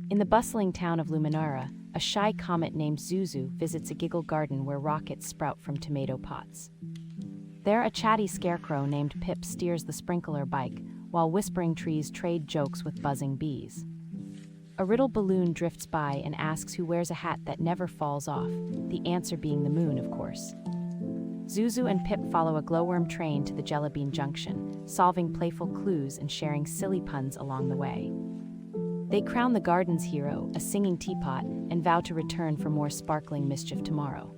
In the bustling town of Luminara, a shy comet named Zuzu visits a Giggle garden where rockets sprout from tomato pots. There, a chatty scarecrow named Pip steers the sprinkler bike, while whispering trees trade jokes with buzzing bees. A riddle balloon drifts by and asks who wears a hat that never falls off, the answer being the moon, of course. Zuzu and Pip follow a glowworm train to the Jellybean Junction, solving playful clues and sharing silly puns along the way. They crown the garden's hero, a singing teapot, and vow to return for more sparkling mischief tomorrow.